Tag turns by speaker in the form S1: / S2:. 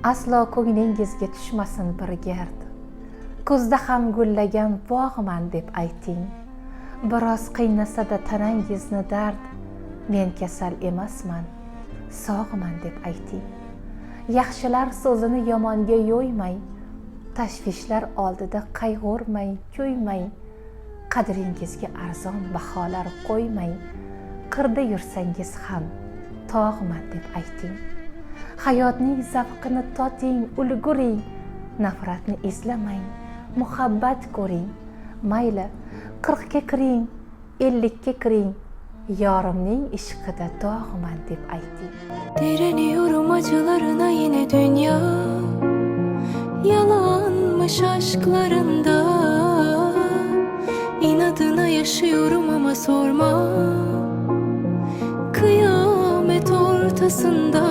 S1: aslo ko'nglingizga tushmasin bir gard. Kuzda ham gullagan bog'man deb ayting. Biroz qiynasada tanangizni dard, men kasal emasman, sog'man deb ayting. Yaxshilar so'zini yomonga yo'ymay, tashvishlar oldida qayg'urmay, kuymay, qadringizga arzon baholar qo'ymay, qirda yursangiz ham tog'man deb ayting. Hayotning zavqini toting, ulguring, nafratni izlamang, muhabbat ko'ring. Mayli 40 ga kiring, 50 ga kiring, yorimning ishqida dog'man deb ayting.
S2: Direniyorum acılarına yine dünya, yalanmış aşklarında. İnadına yaşıyorum ama sorma, kıyamet ortasında.